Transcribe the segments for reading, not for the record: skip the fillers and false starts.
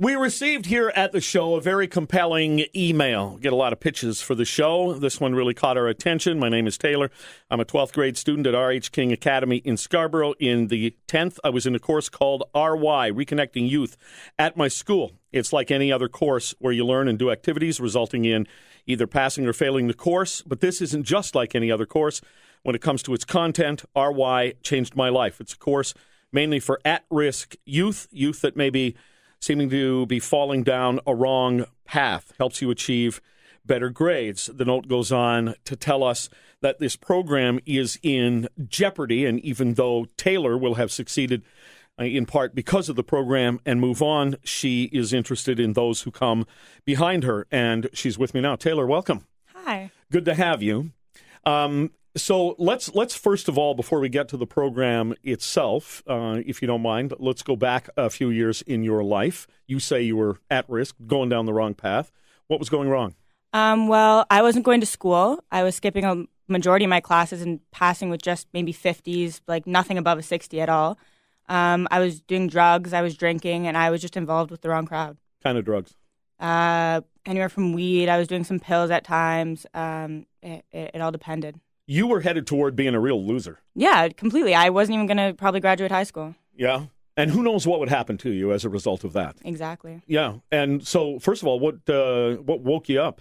We received here at the show a very compelling email. Get a lot of pitches for the show. This one really caught our attention. My name is Taylor. I'm a 12th grade student at R.H. King Academy in Scarborough. In the 10th, I was in a course called RY, Reconnecting Youth, at my school. It's like any other course where you learn and do activities resulting in either passing or failing the course. But this isn't just like any other course. When it comes to its content, RY changed my life. It's a course mainly for at-risk youth that may be seeming to be falling down a wrong path, helps you achieve better grades. The note goes on to tell us that this program is in jeopardy, and even though Taylor will have succeeded in part because of the program and move on, she is interested in those who come behind her, and she's with me now. Taylor, welcome. Hi. Good to have you. So let's first of all, before we get to the program itself, if you don't mind, let's go back a few years in your life. You say you were at risk, going down the wrong path. What was going wrong? Well, I wasn't going to school. I was skipping a majority of my classes and passing with just maybe 50s, like nothing above a 60 at all. I was doing drugs, I was drinking, and I was just involved with the wrong crowd. Kind of drugs? Anywhere from weed. I was doing some pills at times. It all depended. You were headed toward being a real loser. Yeah, completely. I wasn't even going to probably graduate high school. Yeah. And who knows what would happen to you as a result of that? Exactly. Yeah. And so, first of all, what woke you up?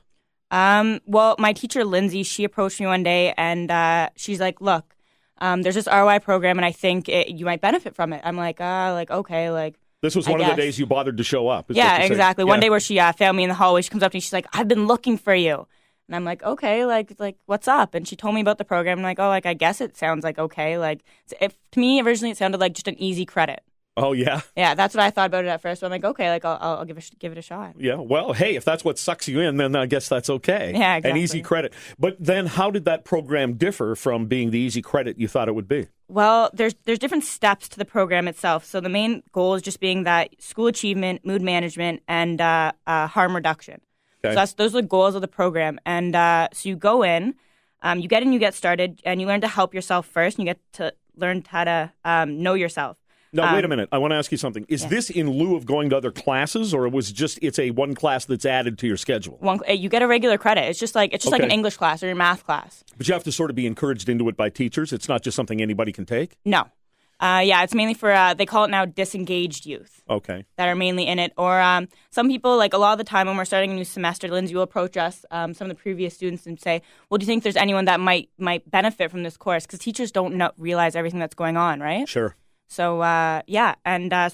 Well, my teacher, Lindsay, she approached me one day, and she's like, look, there's this ROI program, and I think you might benefit from it. I'm like, okay, like. This was one of the days you bothered to show up. Yeah, exactly. One day where she found me in the hallway, she comes up to me, she's like, I've been looking for you. And I'm like, okay, like what's up? And she told me about the program. I'm like, I guess it sounds like okay. Like, to me, originally it sounded like just an easy credit. Oh, yeah? Yeah, that's what I thought about it at first. So I'm like, okay, like I'll give it a shot. Yeah, well, hey, if that's what sucks you in, then I guess that's okay. Yeah, exactly. An easy credit. But then how did that program differ from being the easy credit you thought it would be? Well, there's different steps to the program itself. So the main goal is just being that school achievement, mood management, and harm reduction. Okay. So those are the goals of the program. And so you go in, you get started, and you learn to help yourself first, and you get to learn how to know yourself. Now, wait a minute. I want to ask you something. Is this in lieu of going to other classes, or it's a one class that's added to your schedule? You get a regular credit. It's just like an English class or your math class. But you have to sort of be encouraged into it by teachers. It's not just something anybody can take? No. It's mainly for, they call it now disengaged youth. Okay. That are mainly in it. Or some people, like a lot of the time when we're starting a new semester, Lindsay will approach us, some of the previous students, and say, well, do you think there's anyone that might benefit from this course? Because teachers don't realize everything that's going on, right? Sure. So, so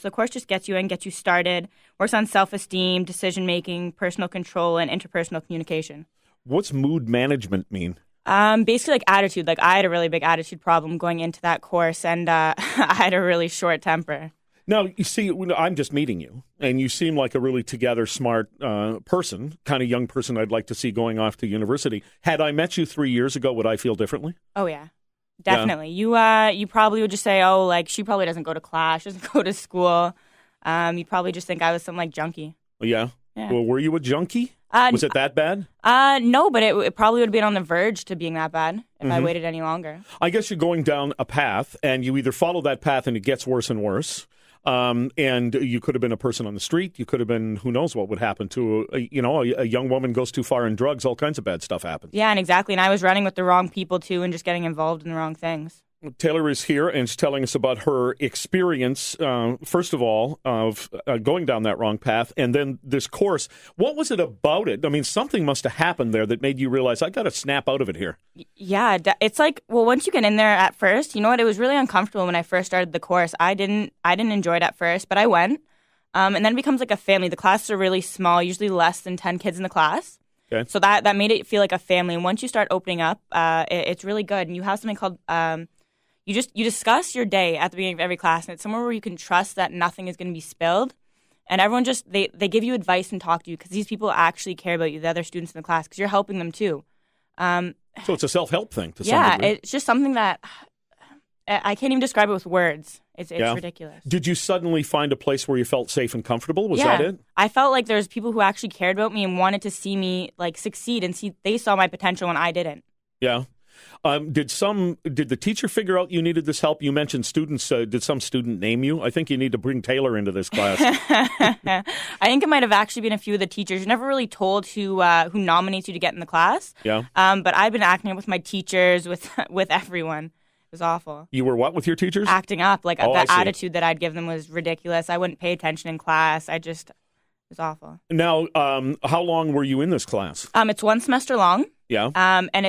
the course just gets you started, works on self-esteem, decision-making, personal control, and interpersonal communication. What's mood management mean? Basically like attitude. Like I had a really big attitude problem going into that course, and I had a really short temper. Now, you see, I'm just meeting you, and you seem like a really together, smart person, kind of young person I'd like to see going off to university. Had I met you 3 years ago, would I feel differently? Oh, yeah. Definitely. Yeah. You probably would just say, oh, like, she probably doesn't go to class, she doesn't go to school. You'd probably just think I was some, like, junkie. Yeah? Yeah. Well, were you a junkie? Was it that bad? No, but it probably would have been on the verge to being that bad if I waited any longer. I guess you're going down a path, and you either follow that path and it gets worse and worse, and you could have been a person on the street. You could have been, who knows what would happen to, a young woman goes too far in drugs, all kinds of bad stuff happens. Yeah, and exactly. And I was running with the wrong people, too, and just getting involved in the wrong things. Taylor is here and is telling us about her experience, first of all, of going down that wrong path, and then this course. What was it about it? I mean, something must have happened there that made you realize, I got to snap out of it here. Yeah, it's like, well, once you get in there at first, you know what? It was really uncomfortable when I first started the course. I didn't enjoy it at first, but I went, and then it becomes like a family. The classes are really small, usually less than 10 kids in the class. Okay. So that made it feel like a family. And once you start opening up, it's really good. And you have something called you discuss your day at the beginning of every class, and it's somewhere where you can trust that nothing is going to be spilled. And everyone just, they give you advice and talk to you because these people actually care about you, the other students in the class, because you're helping them too. So it's a self-help thing to some degree. Yeah, it's just something that I can't even describe it with words. It's ridiculous. Did you suddenly find a place where you felt safe and comfortable? Was that it? I felt like there's people who actually cared about me and wanted to see me like succeed, and they saw my potential when I didn't. Yeah. Did the teacher figure out you needed this help? You mentioned students. Did some student name you? I think you need to bring Taylor into this class. I think it might have actually been a few of the teachers. You're never really told who nominates you to get in the class. Yeah. But I've been acting up with my teachers, with everyone. It was awful. You were what with your teachers? Acting up. Like Oh, the attitude that I'd give them was ridiculous. I wouldn't pay attention in class. It was awful. Now, how long were you in this class? It's 1 semester long. Yeah. And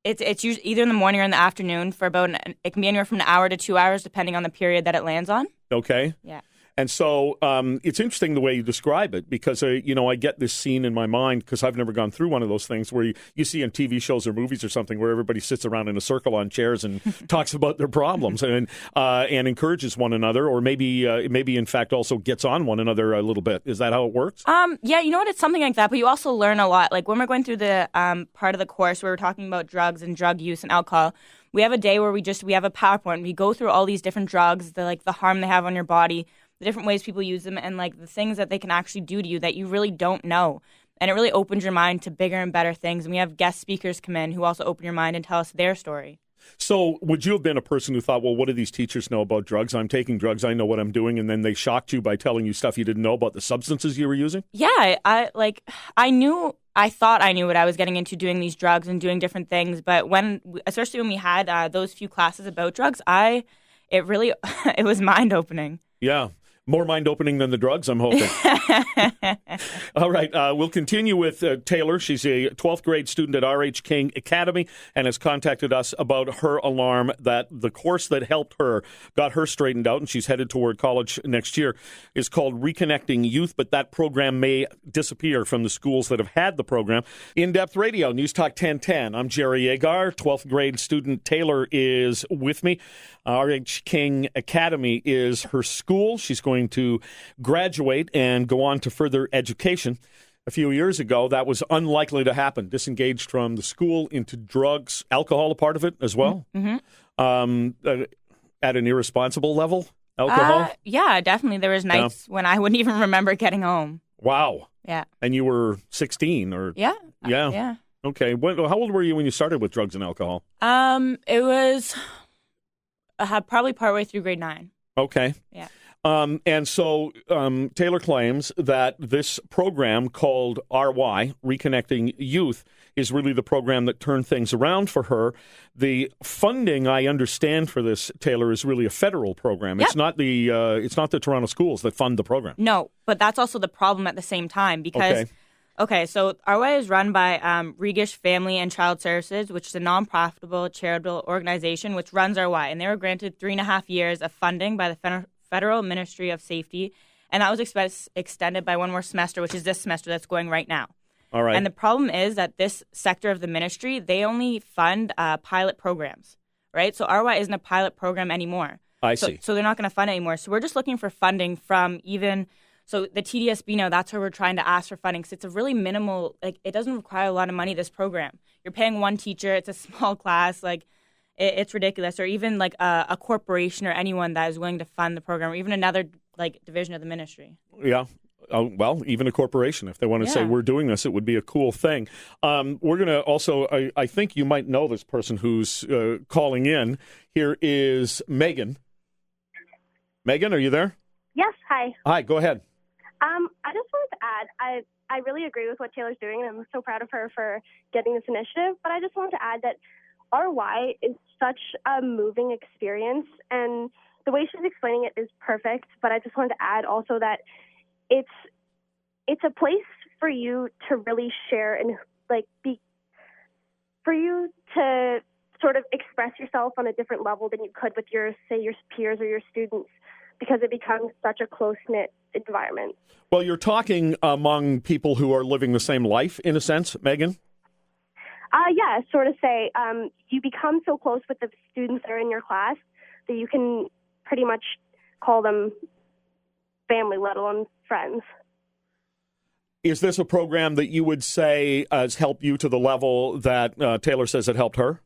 it's usually either in the morning or in the afternoon for it can be anywhere from an hour to 2 hours depending on the period that it lands on. Okay. Yeah. And so it's interesting the way you describe it because, I get this scene in my mind because I've never gone through one of those things where you see in TV shows or movies or something where everybody sits around in a circle on chairs and talks about their problems and encourages one another or maybe in fact also gets on one another a little bit. Is that how it works? Yeah, you know what? It's something like that, but you also learn a lot. Like when we're going through the part of the course where we're talking about drugs and drug use and alcohol, we have a day where we have a PowerPoint. We go through all these different drugs, the harm they have on your body, the different ways people use them, and the things that they can actually do to you that you really don't know. And it really opens your mind to bigger and better things. And we have guest speakers come in who also open your mind and tell us their story. So would you have been a person who thought, well, what do these teachers know about drugs? I'm taking drugs. I know what I'm doing. And then they shocked you by telling you stuff you didn't know about the substances you were using? Yeah, I thought I knew what I was getting into doing these drugs and doing different things. But especially when we had those few classes about drugs, it was mind-opening. Yeah. More mind-opening than the drugs, I'm hoping. All right, we'll continue with Taylor. She's a 12th grade student at R.H. King Academy and has contacted us about her alarm that the course that helped her, got her straightened out, and she's headed toward college next year, is called Reconnecting Youth, but that program may disappear from the schools that have had the program. In-Depth Radio, News Talk 1010. I'm Jerry Agar. 12th grade student Taylor is with me. R.H. King Academy is her school. She's going to graduate and go on to further education. A few years ago, that was unlikely to happen. Disengaged from the school into drugs, alcohol a part of it as well. Mm-hmm. At an irresponsible level, alcohol? Yeah, definitely. There was nights when I wouldn't even remember getting home. Wow. Yeah. And you were 16 or? Yeah. Yeah. Yeah. Okay. How old were you when you started with drugs and alcohol? It was probably partway through grade 9. Okay. Yeah. And so Taylor claims that this program called RY, Reconnecting Youth, is really the program that turned things around for her. The funding, I understand, for this, Taylor, is really a federal program. Yep. It's not the Toronto schools that fund the program. No, but that's also the problem at the same time because, okay so RY is run by Regish Family and Child Services, which is a non-profitable charitable organization which runs RY, and they were granted 3.5 years of funding by the Federal Ministry of Safety, and that was extended by one more semester, which is this semester that's going right now. All right. And the problem is that this sector of the ministry, they only fund pilot programs, right? So RY isn't a pilot program anymore. I see. So they're not going to fund it anymore. So we're just looking for funding from so the TDSB now, that's where we're trying to ask for funding. So it's a really minimal, it doesn't require a lot of money, this program. You're paying one teacher. It's a small class. It's ridiculous. Or even a corporation or anyone that is willing to fund the program, or even another division of the ministry. Yeah. Well, even a corporation, if they want to say we're doing this, it would be a cool thing. We're going to also, I think you might know this person who's calling in. Here is Megan. Megan, are you there? Yes, hi. Hi, go ahead. I just wanted to add, I really agree with what Taylor's doing, and I'm so proud of her for getting this initiative, but I just wanted to add that RY is such a moving experience, and the way she's explaining it is perfect, but I just wanted to add also that it's a place for you to really share and for you to sort of express yourself on a different level than you could with your peers or your students, because it becomes such a close-knit environment. Well, you're talking among people who are living the same life, in a sense, Megan? Yeah, sort of say. You become so close with the students that are in your class that you can pretty much call them family, let alone friends. Is this a program that you would say has helped you to the level that Taylor says it helped her?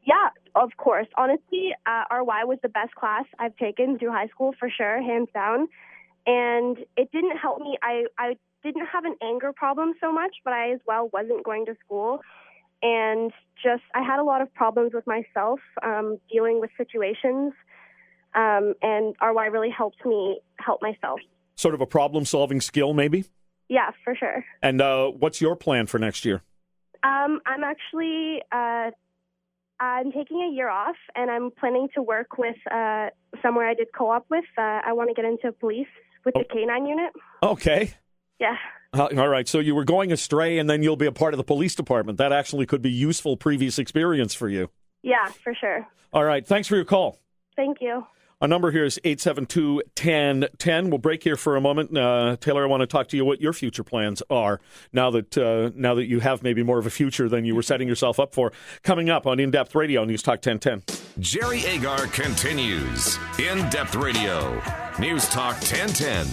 Yeah, of course. Honestly, RY was the best class I've taken through high school, for sure, hands down. And it didn't help me. I didn't have an anger problem so much, but I as well wasn't going to school. and just I had a lot of problems with myself dealing with situations, and RY really helped me help myself. Sort of a problem-solving skill, maybe? Yeah, for sure. And what's your plan for next year? I'm actually I'm taking a year off, and I'm planning to work with somewhere I did co-op with. I want to get into police with the K-9 unit. Okay. Yeah. All right. So you were going astray, and then you'll be a part of the police department. That actually could be useful previous experience for you. Yeah, for sure. All right. Thanks for your call. Thank you. Our number here is 872-1010. We'll break here for a moment. Taylor, I want to talk to you what your future plans are now that you have maybe more of a future than you were setting yourself up for. Coming up on In-Depth Radio, News Talk 1010. Jerry Agar continues. In-Depth Radio, News Talk 1010.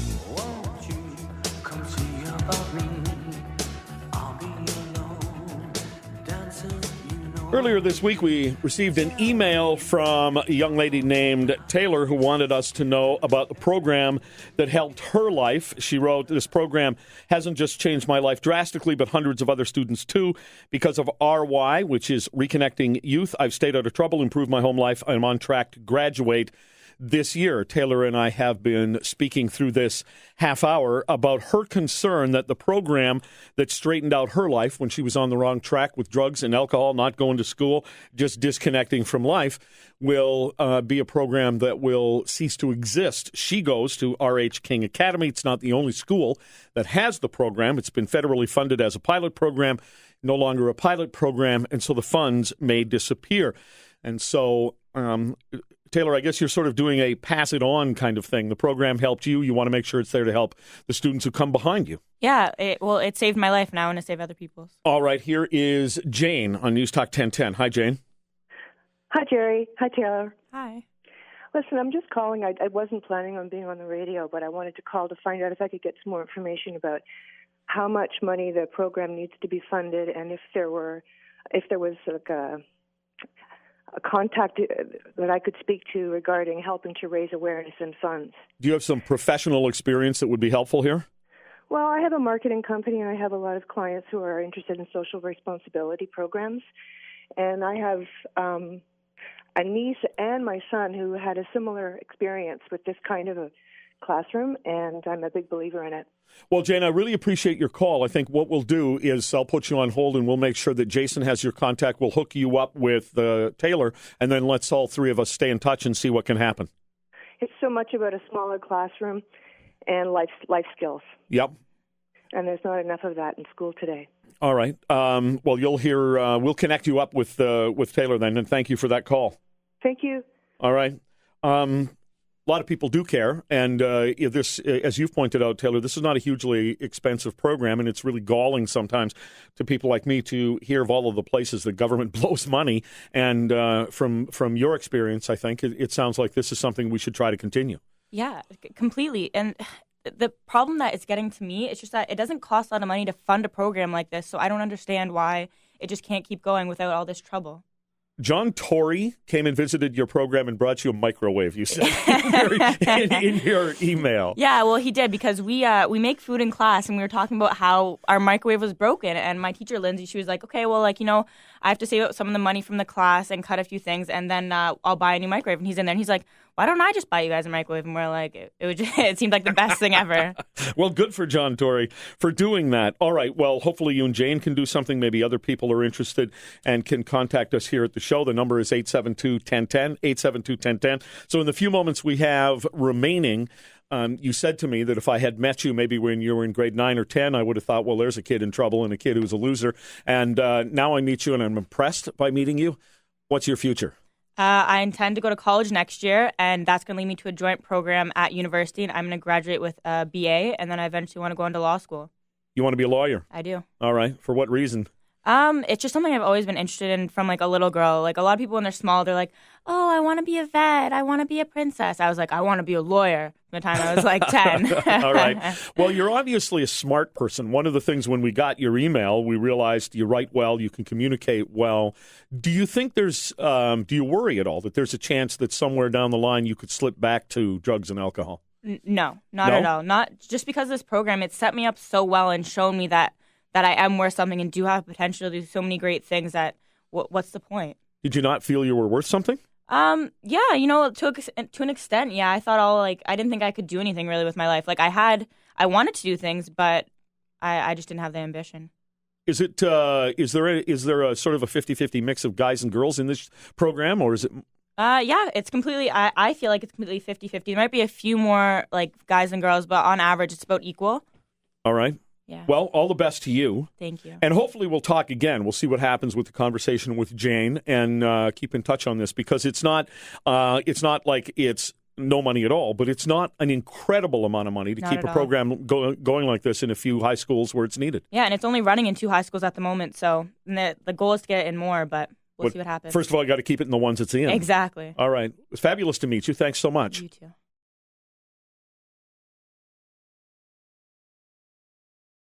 Earlier this week, we received an email from a young lady named Taylor who wanted us to know about the program that helped her life. She wrote, "This program hasn't just changed my life drastically, but hundreds of other students too. Because of RY, which is Reconnecting Youth, I've stayed out of trouble, improved my home life. I'm on track to graduate this year." Taylor and I have been speaking through this half hour about her concern that the program that straightened out her life when she was on the wrong track with drugs and alcohol, not going to school, just disconnecting from life, will be a program that will cease to exist. She goes to R.H. King Academy. It's not the only school that has the program. It's been federally funded as a pilot program, no longer a pilot program, and so the funds may disappear. And so Taylor, I guess you're sort of doing a pass it on kind of thing. The program helped you. You want to make sure it's there to help the students who come behind you. Yeah, it saved my life. Now I want to save other people's. All right, here is Jane on News Talk 1010. Hi, Jane. Hi, Jerry. Hi, Taylor. Hi. Listen, I'm just calling. I wasn't planning on being on the radio, but I wanted to call to find out if I could get some more information about how much money the program needs to be funded, and if there was like a contact that I could speak to regarding helping to raise awareness and funds. Do you have some professional experience that would be helpful here? Well, I have a marketing company, and I have a lot of clients who are interested in social responsibility programs. And I have a niece and my son who had a similar experience with this kind of a classroom, and I'm a big believer in it. Well, Jane, I really appreciate your call. I think what we'll do is I'll put you on hold, and we'll make sure that Jason has your contact. We'll hook you up with Taylor, and then let's all three of us stay in touch and see what can happen. It's so much about a smaller classroom and life skills. Yep. And there's not enough of that in school today. All right. Well, you'll hear. We'll connect you up with Taylor then, and thank you for that call. Thank you. All right. A lot of people do care, and this, as you've pointed out, Taylor, this is not a hugely expensive program, and it's really galling sometimes to people like me to hear of all of the places the government blows money. And from your experience, I think it sounds like this is something we should try to continue. Yeah, completely. And the problem that it's getting to me is just that it doesn't cost a lot of money to fund a program like this, so I don't understand why it just can't keep going without all this trouble. John Tory came and visited your program and brought you a microwave, you said, in your email. Yeah, well, he did, because we make food in class, and we were talking about how our microwave was broken. And my teacher, Lindsay, she was like, okay, well, I have to save up some of the money from the class and cut a few things, and then I'll buy a new microwave. And he's in there, and he's like, why don't I just buy you guys a microwave? And we're like, it seemed like the best thing ever. Well, good for John Tory for doing that. All right, well, hopefully you and Jane can do something. Maybe other people are interested and can contact us here at the show. The number is 872-1010, 872-1010. So in the few moments we have remaining, you said to me that if I had met you maybe when you were in grade 9 or 10, I would have thought, well, there's a kid in trouble and a kid who's a loser. And now I meet you and I'm impressed by meeting you. What's your future? I intend to go to college next year, and that's going to lead me to a joint program at university, and I'm going to graduate with a BA, and then I eventually want to go into law school. You want to be a lawyer? I do. All right. For what reason? It's just something I've always been interested in from, a little girl. A lot of people when they're small, they're like, oh, I want to be a vet. I want to be a princess. I was like, I want to be a lawyer from the time I was 10. All right. Well, you're obviously a smart person. One of the things when we got your email, we realized you write well, you can communicate well. Do you think do you worry at all that there's a chance that somewhere down the line you could slip back to drugs and alcohol? No, not at all. Not just because of this program, it set me up so well and shown me that that I am worth something and do have potential to do so many great things that what's the point? Did you not feel you were worth something? Yeah, you know, to an extent, yeah. I thought I didn't think I could do anything really with my life. Like I wanted to do things, but I just didn't have the ambition. Is it is there a sort of a 50-50 mix of guys and girls in this program, or is it? Yeah, it's completely. I feel like it's completely 50-50. There might be a few more like guys and girls, but on average, it's about equal. All right. Yeah. Well, all the best to you. Thank you. And hopefully we'll talk again. We'll see what happens with the conversation with Jane, and keep in touch on this, because it's not like it's no money at all, but it's not an incredible amount of money to keep a program going like this in a few high schools where it's needed. Yeah, and it's only running in 2 high schools at the moment, so the goal is to get it in more, but we'll see what happens. First of all, you got to keep it in the ones it's in. Exactly. All right. It was fabulous to meet you. Thanks so much. You too.